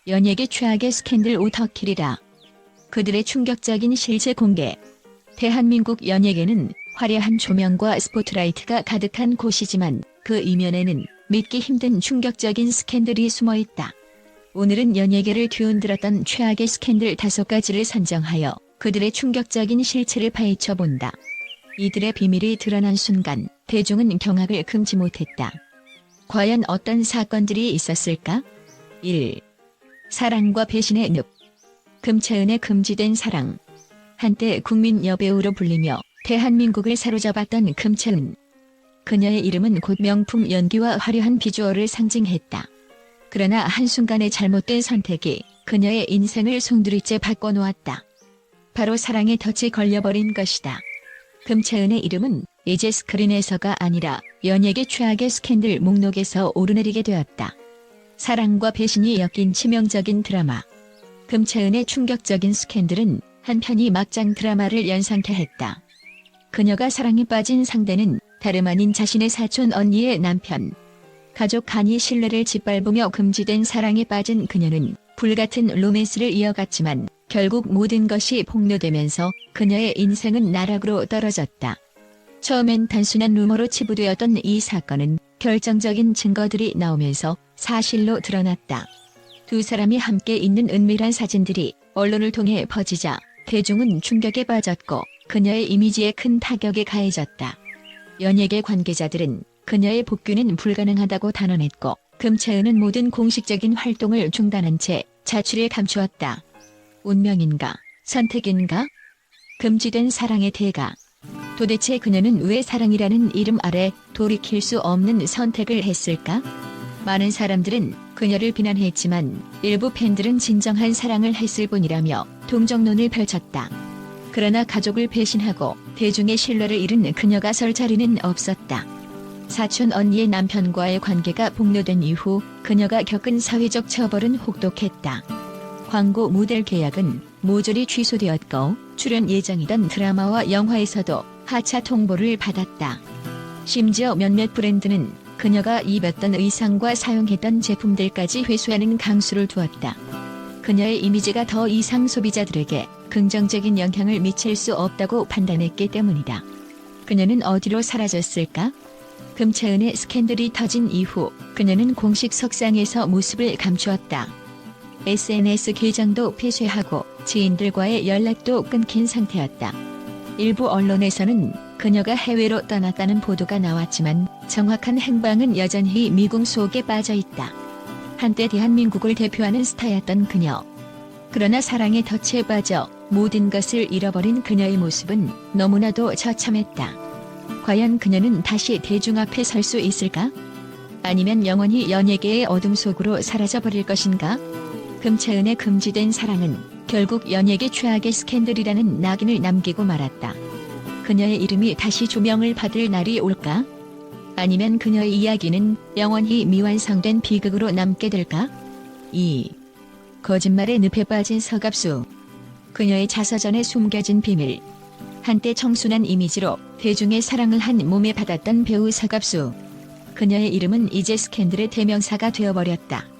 연예계 최악의 스캔들 오터킬이라. 그들의 충격적인 실체 공개. 대한민국 연예계는 화려한 조명과 스포트라이트가 가득한 곳이지만 그 이면에는 믿기 힘든 충격적인 스캔들이 숨어있다. 오늘은 연예계를 뒤흔들었던 최악의 스캔들 5가지를 선정하여 그들의 충격적인 실체를 파헤쳐본다. 이들의 비밀이 드러난 순간 대중은 경악을 금치 못했다. 과연 어떤 사건들이 있었을까? 1. 사랑과 배신의 늪. 금채은의 금지된 사랑. 한때 국민 여배우로 불리며 대한민국을 사로잡았던 금채은. 그녀의 이름은 곧 명품 연기와 화려한 비주얼을 상징했다. 그러나 한순간의 잘못된 선택이 그녀의 인생을 송두리째 바꿔놓았다. 바로 사랑에 덫이 걸려버린 것이다. 금채은의 이름은 이제 스크린에서가 아니라 연예계 최악의 스캔들 목록에서 오르내리게 되었다. 사랑과 배신이 엮인 치명적인 드라마. 금채은의 충격적인 스캔들은 한편이 막장 드라마를 연상케 했다. 그녀가 사랑에 빠진 상대는 다름 아닌 자신의 사촌 언니의 남편. 가족 간이 신뢰를 짓밟으며 금지된 사랑에 빠진 그녀는 불같은 로맨스를 이어갔지만 결국 모든 것이 폭로되면서 그녀의 인생은 나락으로 떨어졌다. 처음엔 단순한 루머로 치부되었던 이 사건은 결정적인 증거들이 나오면서 사실로 드러났다. 두 사람이 함께 있는 은밀한 사진들이 언론을 통해 퍼지자 대중은 충격에 빠졌고 그녀의 이미지에 큰 타격이 가해졌다. 연예계 관계자들은 그녀의 복귀는 불가능하다고 단언했고 금채은은 모든 공식적인 활동을 중단한 채 자취를 감추었다. 운명인가? 선택인가? 금지된 사랑의 대가. 도대체 그녀는 왜 사랑이라는 이름 아래 돌이킬 수 없는 선택을 했을까? 많은 사람들은 그녀를 비난했지만 일부 팬들은 진정한 사랑을 했을 뿐이라며 동정론을 펼쳤다. 그러나 가족을 배신하고 대중의 신뢰를 잃은 그녀가 설 자리는 없었다. 사촌 언니의 남편과의 관계가 폭로된 이후 그녀가 겪은 사회적 처벌은 혹독했다. 광고 모델 계약은 모조리 취소되었고 출연 예정이던 드라마와 영화에서도 하차 통보를 받았다. 심지어 몇몇 브랜드는 그녀가 입었던 의상과 사용했던 제품들까지 회수하는 강수를 두었다. 그녀의 이미지가 더 이상 소비자들에게 긍정적인 영향을 미칠 수 없다고 판단했기 때문이다. 그녀는 어디로 사라졌을까? 금채은의 스캔들이 터진 이후 그녀는 공식 석상에서 모습을 감추었다. SNS 계정도 폐쇄하고 지인들과의 연락도 끊긴 상태였다. 일부 언론에서는 그녀가 해외로 떠났다는 보도가 나왔지만 정확한 행방은 여전히 미궁 속에 빠져 있다. 한때 대한민국을 대표하는 스타였던 그녀. 그러나 사랑의 덫에 빠져 모든 것을 잃어버린 그녀의 모습은 너무나도 처참했다. 과연 그녀는 다시 대중 앞에 설 수 있을까? 아니면 영원히 연예계의 어둠 속으로 사라져버릴 것인가? 금채은의 금지된 사랑은 결국 연예계 최악의 스캔들이라는 낙인을 남기고 말았다. 그녀의 이름이 다시 조명을 받을 날이 올까? 아니면 그녀의 이야기는 영원히 미완성된 비극으로 남게 될까? 2. 거짓말의 늪에 빠진 서갑수. 그녀의 자서전에 숨겨진 비밀. 한때 청순한 이미지로 대중의 사랑을 한 몸에 받았던 배우 서갑수. 그녀의 이름은 이제 스캔들의 대명사가 되어버렸다.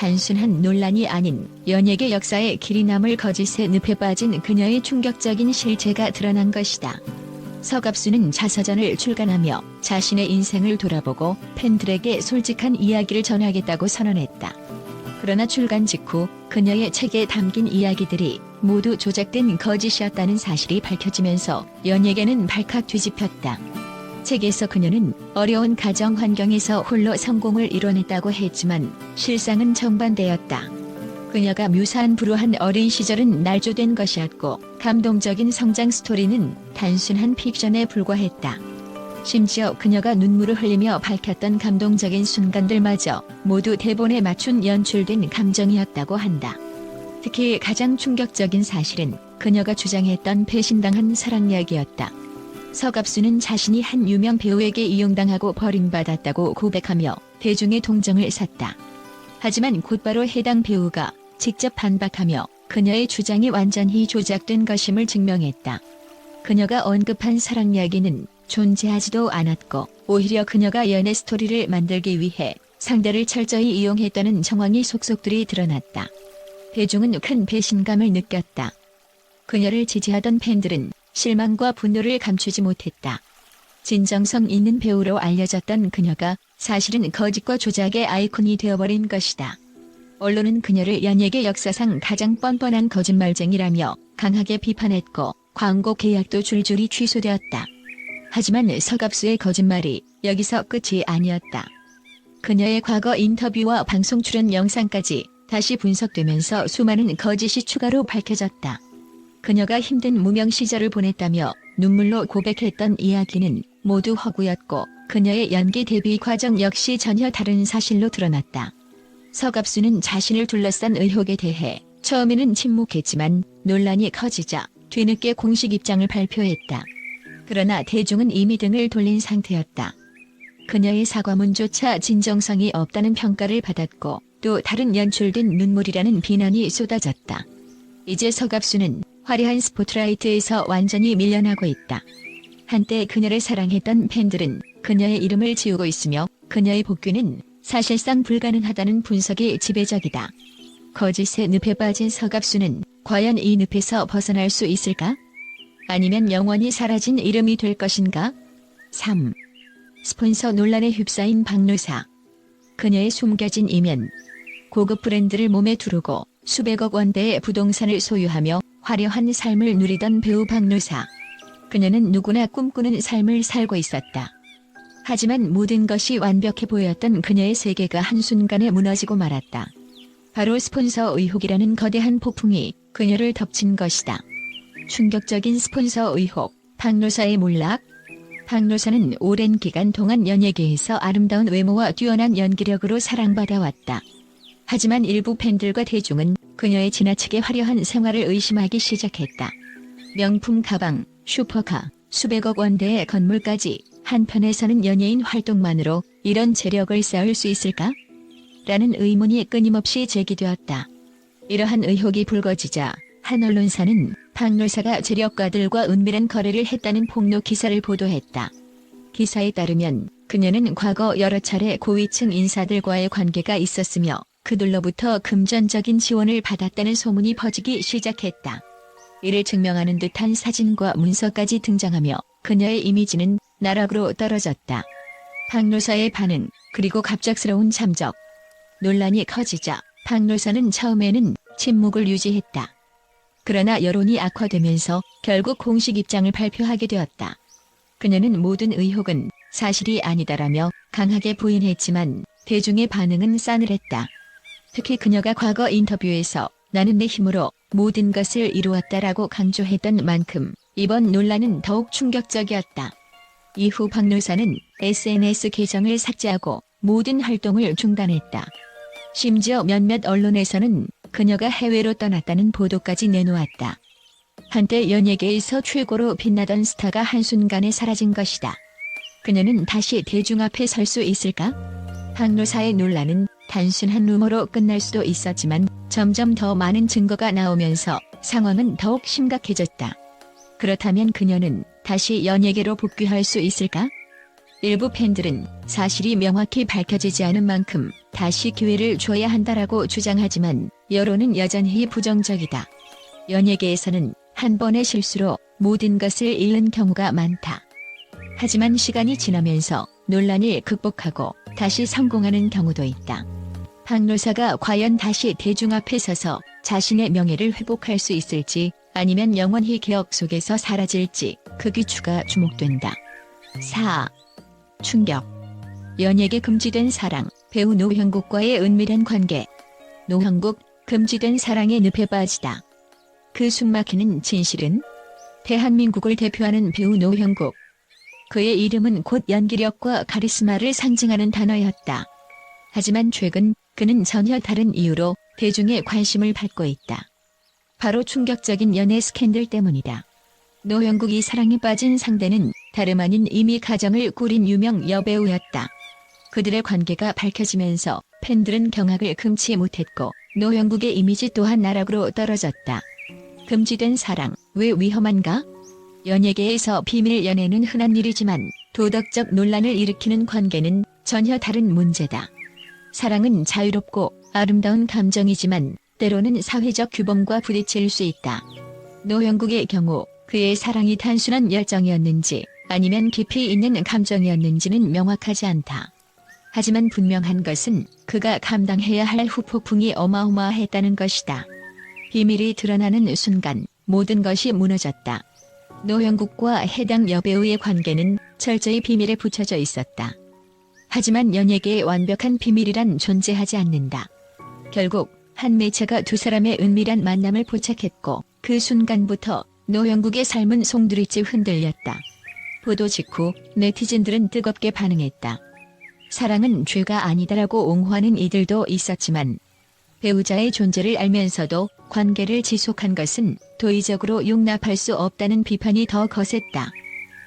단순한 논란이 아닌 연예계 역사에 길이 남을 거짓의 늪에 빠진 그녀의 충격적인 실체가 드러난 것이다. 서갑수는 자서전을 출간하며 자신의 인생을 돌아보고 팬들에게 솔직한 이야기를 전하겠다고 선언했다. 그러나 출간 직후 그녀의 책에 담긴 이야기들이 모두 조작된 거짓이었다는 사실이 밝혀지면서 연예계는 발칵 뒤집혔다. 책에서 그녀는 어려운 가정 환경에서 홀로 성공을 이뤄냈다고 했지만 실상은 정반대였다. 그녀가 묘사한 불우한 어린 시절은 날조된 것이었고 감동적인 성장 스토리는 단순한 픽션에 불과했다. 심지어 그녀가 눈물을 흘리며 밝혔던 감동적인 순간들마저 모두 대본에 맞춘 연출된 감정이었다고 한다. 특히 가장 충격적인 사실은 그녀가 주장했던 배신당한 사랑 이야기였다. 서갑수는 자신이 한 유명 배우에게 이용당하고 버림받았다고 고백하며 대중의 동정을 샀다. 하지만 곧바로 해당 배우가 직접 반박하며 그녀의 주장이 완전히 조작된 것임을 증명했다. 그녀가 언급한 사랑 이야기는 존재하지도 않았고 오히려 그녀가 연애 스토리를 만들기 위해 상대를 철저히 이용했다는 정황이 속속들이 드러났다. 대중은 큰 배신감을 느꼈다. 그녀를 지지하던 팬들은 실망과 분노를 감추지 못했다. 진정성 있는 배우로 알려졌던 그녀가 사실은 거짓과 조작의 아이콘이 되어버린 것이다. 언론은 그녀를 연예계 역사상 가장 뻔뻔한 거짓말쟁이라며 강하게 비판했고 광고 계약도 줄줄이 취소되었다. 하지만 서갑수의 거짓말이 여기서 끝이 아니었다. 그녀의 과거 인터뷰와 방송 출연 영상까지 다시 분석되면서 수많은 거짓이 추가로 밝혀졌다. 그녀가 힘든 무명 시절을 보냈다며 눈물로 고백했던 이야기는 모두 허구였고 그녀의 연기 데뷔 과정 역시 전혀 다른 사실로 드러났다. 서갑수는 자신을 둘러싼 의혹에 대해 처음에는 침묵했지만 논란이 커지자 뒤늦게 공식 입장을 발표했다. 그러나 대중은 이미 등을 돌린 상태였다. 그녀의 사과문조차 진정성이 없다는 평가를 받았고 또 다른 연출된 눈물이라는 비난이 쏟아졌다. 이제 서갑수는 화려한 스포트라이트에서 완전히 밀려나고 있다. 한때 그녀를 사랑했던 팬들은 그녀의 이름을 지우고 있으며 그녀의 복귀는 사실상 불가능하다는 분석이 지배적이다. 거짓의 늪에 빠진 서갑수는 과연 이 늪에서 벗어날 수 있을까? 아니면 영원히 사라진 이름이 될 것인가? 3. 스폰서 논란에 휩싸인 박노사. 그녀의 숨겨진 이면. 고급 브랜드를 몸에 두르고 수백억 원대의 부동산을 소유하며 화려한 삶을 누리던 배우 박노사. 그녀는 누구나 꿈꾸는 삶을 살고 있었다. 하지만 모든 것이 완벽해 보였던 그녀의 세계가 한순간에 무너지고 말았다. 바로 스폰서 의혹이라는 거대한 폭풍이 그녀를 덮친 것이다. 충격적인 스폰서 의혹, 박노사의 몰락. 박노사는 오랜 기간 동안 연예계에서 아름다운 외모와 뛰어난 연기력으로 사랑받아왔다. 하지만 일부 팬들과 대중은 그녀의 지나치게 화려한 생활을 의심하기 시작했다. 명품 가방, 슈퍼카, 수백억 원대의 건물까지 한편에서는 연예인 활동만으로 이런 재력을 쌓을 수 있을까? 라는 의문이 끊임없이 제기되었다. 이러한 의혹이 불거지자 한 언론사는 박노사가 재력가들과 은밀한 거래를 했다는 폭로 기사를 보도했다. 기사에 따르면 그녀는 과거 여러 차례 고위층 인사들과의 관계가 있었으며 그들로부터 금전적인 지원을 받았다는 소문이 퍼지기 시작했다. 이를 증명하는 듯한 사진과 문서까지 등장하며 그녀의 이미지는 나락으로 떨어졌다. 박노사의 반응, 그리고 갑작스러운 잠적. 논란이 커지자 박노사는 처음에는 침묵을 유지했다. 그러나 여론이 악화되면서 결국 공식 입장을 발표하게 되었다. 그녀는 모든 의혹은 사실이 아니다라며 강하게 부인했지만 대중의 반응은 싸늘했다. 특히 그녀가 과거 인터뷰에서 나는 내 힘으로 모든 것을 이루었다라고 강조했던 만큼 이번 논란은 더욱 충격적이었다. 이후 박노사는 SNS 계정을 삭제하고 모든 활동을 중단했다. 심지어 몇몇 언론에서는 그녀가 해외로 떠났다는 보도까지 내놓았다. 한때 연예계에서 최고로 빛나던 스타가 한순간에 사라진 것이다. 그녀는 다시 대중 앞에 설 수 있을까? 박노사의 논란은 단순한 루머로 끝날 수도 있었지만 점점 더 많은 증거가 나오면서 상황은 더욱 심각해졌다. 그렇다면 그녀는 다시 연예계로 복귀할 수 있을까? 일부 팬들은 사실이 명확히 밝혀지지 않은 만큼 다시 기회를 줘야 한다라고 주장하지만 여론은 여전히 부정적이다. 연예계에서는 한 번의 실수로 모든 것을 잃는 경우가 많다. 하지만 시간이 지나면서 논란을 극복하고 다시 성공하는 경우도 있다. 박노사가 과연 다시 대중 앞에 서서 자신의 명예를 회복할 수 있을지 아니면 영원히 기억 속에서 사라질지 그 귀추가 주목된다. 4. 충격. 연예계 금지된 사랑, 배우 노형국과의 은밀한 관계. 노형국, 금지된 사랑의 늪에 빠지다. 그 숨막히는 진실은? 대한민국을 대표하는 배우 노형국. 그의 이름은 곧 연기력과 카리스마를 상징하는 단어였다. 하지만 최근 그는 전혀 다른 이유로 대중의 관심을 받고 있다. 바로 충격적인 연애 스캔들 때문이다. 노형국이 사랑에 빠진 상대는 다름 아닌 이미 가정을 꾸린 유명 여배우였다. 그들의 관계가 밝혀지면서 팬들은 경악을 금치 못했고 노형국의 이미지 또한 나락으로 떨어졌다. 금지된 사랑, 왜 위험한가? 연예계에서 비밀 연애는 흔한 일이지만 도덕적 논란을 일으키는 관계는 전혀 다른 문제다. 사랑은 자유롭고 아름다운 감정이지만 때로는 사회적 규범과 부딪힐 수 있다. 노형국의 경우 그의 사랑이 단순한 열정이었는지 아니면 깊이 있는 감정이었는지는 명확하지 않다. 하지만 분명한 것은 그가 감당해야 할 후폭풍이 어마어마했다는 것이다. 비밀이 드러나는 순간 모든 것이 무너졌다. 노형국과 해당 여배우의 관계는 철저히 비밀에 붙여져 있었다. 하지만 연예계의 완벽한 비밀이란 존재하지 않는다. 결국 한 매체가 두 사람의 은밀한 만남을 포착했고 그 순간부터 노형국의 삶은 송두리째 흔들렸다. 보도 직후 네티즌들은 뜨겁게 반응했다. 사랑은 죄가 아니다라고 옹호하는 이들도 있었지만 배우자의 존재를 알면서도 관계를 지속한 것은 도의적으로 용납할 수 없다는 비판이 더 거셌다.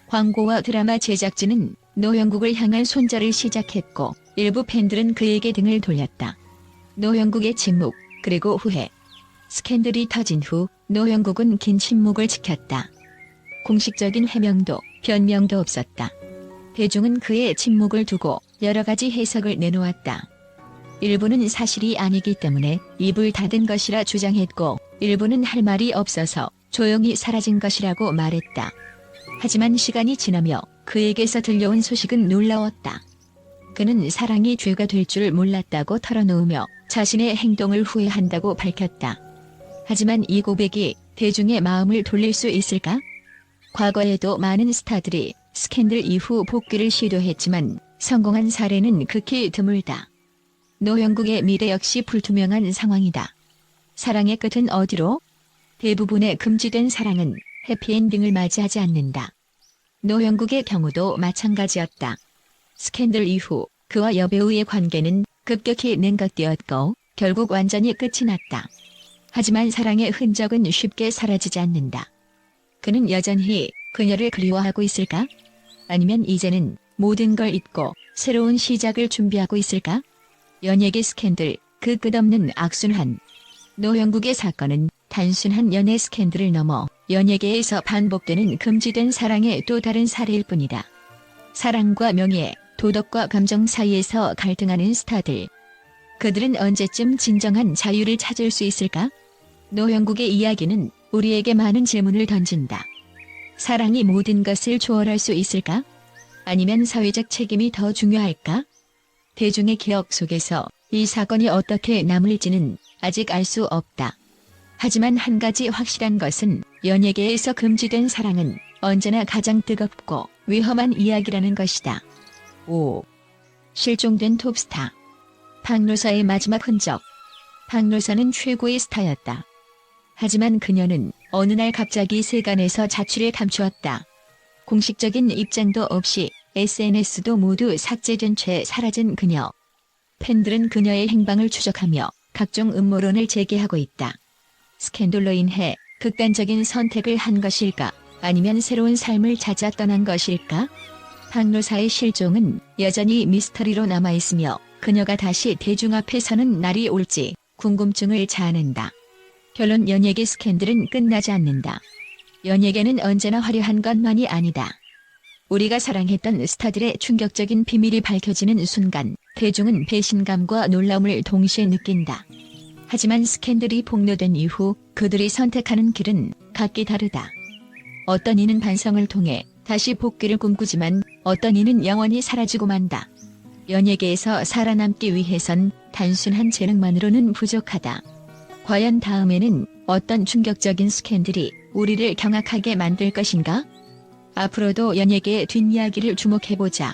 광고와 드라마 제작진은 노형국을 향한 손절을 시작했고 일부 팬들은 그에게 등을 돌렸다. 노형국의 침묵, 그리고 후회. 스캔들이 터진 후 노형국은 긴 침묵을 지켰다. 공식적인 해명도 변명도 없었다. 대중은 그의 침묵을 두고 여러 가지 해석을 내놓았다. 일부는 사실이 아니기 때문에 입을 닫은 것이라 주장했고 일부는 할 말이 없어서 조용히 사라진 것이라고 말했다. 하지만 시간이 지나며 그에게서 들려온 소식은 놀라웠다. 그는 사랑이 죄가 될 줄 몰랐다고 털어놓으며 자신의 행동을 후회한다고 밝혔다. 하지만 이 고백이 대중의 마음을 돌릴 수 있을까? 과거에도 많은 스타들이 스캔들 이후 복귀를 시도했지만 성공한 사례는 극히 드물다. 노형국의 미래 역시 불투명한 상황이다. 사랑의 끝은 어디로? 대부분의 금지된 사랑은 해피엔딩을 맞이하지 않는다. 노형국의 경우도 마찬가지였다. 스캔들 이후 그와 여배우의 관계는 급격히 냉각되었고 결국 완전히 끝이 났다. 하지만 사랑의 흔적은 쉽게 사라지지 않는다. 그는 여전히 그녀를 그리워하고 있을까? 아니면 이제는 모든 걸 잊고 새로운 시작을 준비하고 있을까? 연예계 스캔들, 그 끝없는 악순환. 노형국의 사건은 단순한 연애 스캔들을 넘어 연예계에서 반복되는 금지된 사랑의 또 다른 사례일 뿐이다. 사랑과 명예, 도덕과 감정 사이에서 갈등하는 스타들. 그들은 언제쯤 진정한 자유를 찾을 수 있을까? 노형국의 이야기는 우리에게 많은 질문을 던진다. 사랑이 모든 것을 초월할 수 있을까? 아니면 사회적 책임이 더 중요할까? 대중의 기억 속에서 이 사건이 어떻게 남을지는 아직 알 수 없다. 하지만 한 가지 확실한 것은 연예계에서 금지된 사랑은 언제나 가장 뜨겁고 위험한 이야기라는 것이다. 5. 실종된 톱스타. 박노사의 마지막 흔적. 박노사는 최고의 스타였다. 하지만 그녀는 어느 날 갑자기 세간에서 자취를 감추었다. 공식적인 입장도 없이 SNS도 모두 삭제된 채 사라진 그녀. 팬들은 그녀의 행방을 추적하며 각종 음모론을 제기하고 있다. 스캔들로 인해 극단적인 선택을 한 것일까? 아니면 새로운 삶을 찾아 떠난 것일까? 박노사의 실종은 여전히 미스터리로 남아있으며 그녀가 다시 대중 앞에 서는 날이 올지 궁금증을 자아낸다. 결론, 연예계 스캔들은 끝나지 않는다. 연예계는 언제나 화려한 것만이 아니다. 우리가 사랑했던 스타들의 충격적인 비밀이 밝혀지는 순간 대중은 배신감과 놀라움을 동시에 느낀다. 하지만 스캔들이 폭로된 이후 그들이 선택하는 길은 각기 다르다. 어떤 이는 반성을 통해 다시 복귀를 꿈꾸지만 어떤 이는 영원히 사라지고 만다. 연예계에서 살아남기 위해선 단순한 재능만으로는 부족하다. 과연 다음에는 어떤 충격적인 스캔들이 우리를 경악하게 만들 것인가? 앞으로도 연예계의 뒷이야기를 주목해보자.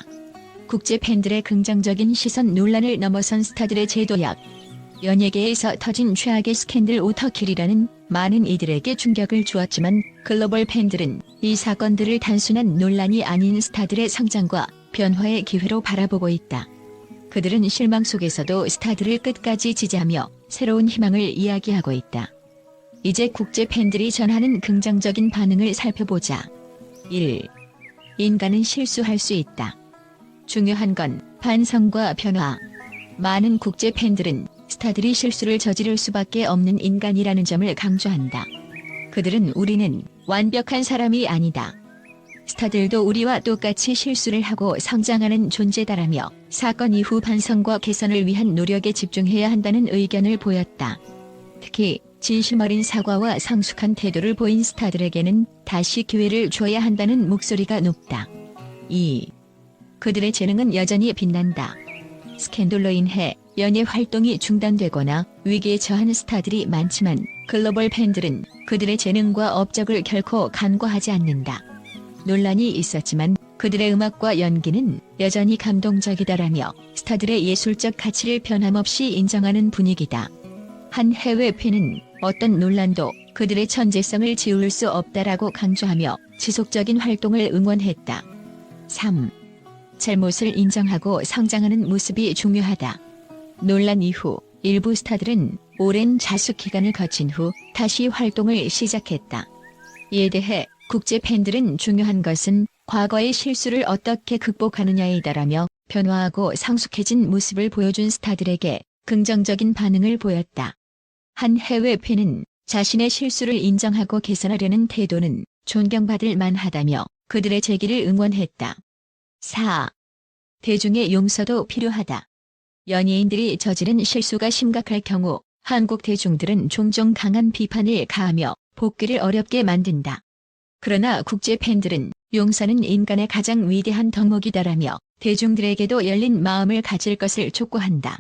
국제 팬들의 긍정적인 시선, 논란을 넘어선 스타들의 제도약. 연예계에서 터진 최악의 스캔들 오터킬이라는 많은 이들에게 충격을 주었지만 글로벌 팬들은 이 사건들을 단순한 논란이 아닌 스타들의 성장과 변화의 기회로 바라보고 있다. 그들은 실망 속에서도 스타들을 끝까지 지지하며 새로운 희망을 이야기하고 있다. 이제 국제 팬들이 전하는 긍정적인 반응을 살펴보자. 1. 인간은 실수할 수 있다. 중요한 건 반성과 변화. 많은 국제 팬들은 스타들이 실수를 저지를 수밖에 없는 인간이라는 점을 강조한다. 그들은 우리는 완벽한 사람이 아니다. 스타들도 우리와 똑같이 실수를 하고 성장하는 존재다라며 사건 이후 반성과 개선을 위한 노력에 집중해야 한다는 의견을 보였다. 특히 진심 어린 사과와 성숙한 태도를 보인 스타들에게는 다시 기회를 줘야 한다는 목소리가 높다. 2. 그들의 재능은 여전히 빛난다. 스캔들로 인해 연예 활동이 중단되거나 위기에 처한 스타들이 많지만 글로벌 팬들은 그들의 재능과 업적을 결코 간과하지 않는다. 논란이 있었지만 그들의 음악과 연기는 여전히 감동적이다라며 스타들의 예술적 가치를 변함없이 인정하는 분위기다. 한 해외 팬은 어떤 논란도 그들의 천재성을 지울 수 없다라고 강조하며 지속적인 활동을 응원했다. 3. 잘못을 인정하고 성장하는 모습이 중요하다. 논란 이후 일부 스타들은 오랜 자숙 기간을 거친 후 다시 활동을 시작했다. 이에 대해 국제 팬들은 중요한 것은 과거의 실수를 어떻게 극복하느냐이다라며 변화하고 성숙해진 모습을 보여준 스타들에게 긍정적인 반응을 보였다. 한 해외 팬은 자신의 실수를 인정하고 개선하려는 태도는 존경받을 만하다며 그들의 재기를 응원했다. 4. 대중의 용서도 필요하다. 연예인들이 저지른 실수가 심각할 경우 한국 대중들은 종종 강한 비판을 가하며 복귀를 어렵게 만든다. 그러나 국제 팬들은 용서는 인간의 가장 위대한 덕목이다라며 대중들에게도 열린 마음을 가질 것을 촉구한다.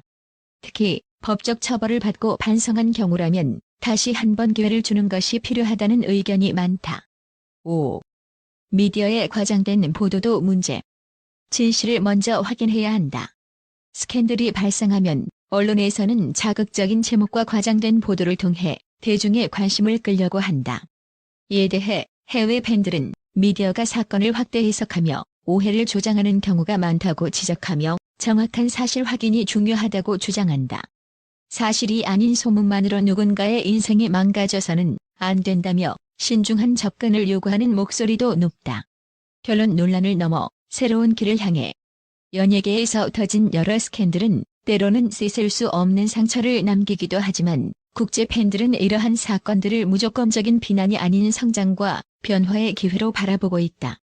특히 법적 처벌을 받고 반성한 경우라면 다시 한 번 기회를 주는 것이 필요하다는 의견이 많다. 5. 미디어에 과장된 보도도 문제. 진실을 먼저 확인해야 한다. 스캔들이 발생하면 언론에서는 자극적인 제목과 과장된 보도를 통해 대중의 관심을 끌려고 한다. 이에 대해 해외 팬들은 미디어가 사건을 확대 해석하며 오해를 조장하는 경우가 많다고 지적하며 정확한 사실 확인이 중요하다고 주장한다. 사실이 아닌 소문만으로 누군가의 인생이 망가져서는 안 된다며 신중한 접근을 요구하는 목소리도 높다. 결론 논란을 넘어 새로운 길을 향해 연예계에서 터진 여러 스캔들은 때로는 씻을 수 없는 상처를 남기기도 하지만 국제 팬들은 이러한 사건들을 무조건적인 비난이 아닌 성장과 변화의 기회로 바라보고 있다.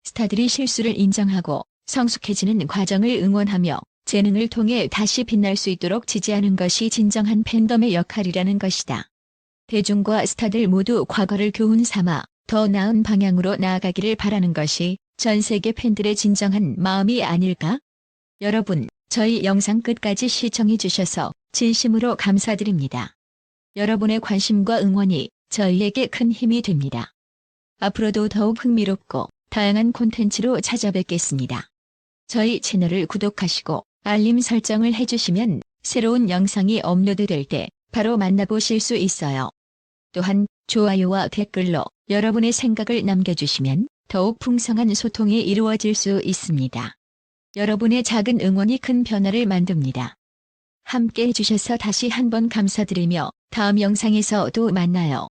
스타들이 실수를 인정하고 성숙해지는 과정을 응원하며 재능을 통해 다시 빛날 수 있도록 지지하는 것이 진정한 팬덤의 역할이라는 것이다. 대중과 스타들 모두 과거를 교훈 삼아 더 나은 방향으로 나아가기를 바라는 것이 전 세계 팬들의 진정한 마음이 아닐까? 여러분, 저희 영상 끝까지 시청해 주셔서 진심으로 감사드립니다. 여러분의 관심과 응원이 저희에게 큰 힘이 됩니다. 앞으로도 더욱 흥미롭고 다양한 콘텐츠로 찾아뵙겠습니다. 저희 채널을 구독하시고 알림 설정을 해주시면 새로운 영상이 업로드될 때 바로 만나보실 수 있어요. 또한 좋아요와 댓글로 여러분의 생각을 남겨주시면 더욱 풍성한 소통이 이루어질 수 있습니다. 여러분의 작은 응원이 큰 변화를 만듭니다. 함께 해주셔서 다시 한번 감사드리며 다음 영상에서 또 만나요.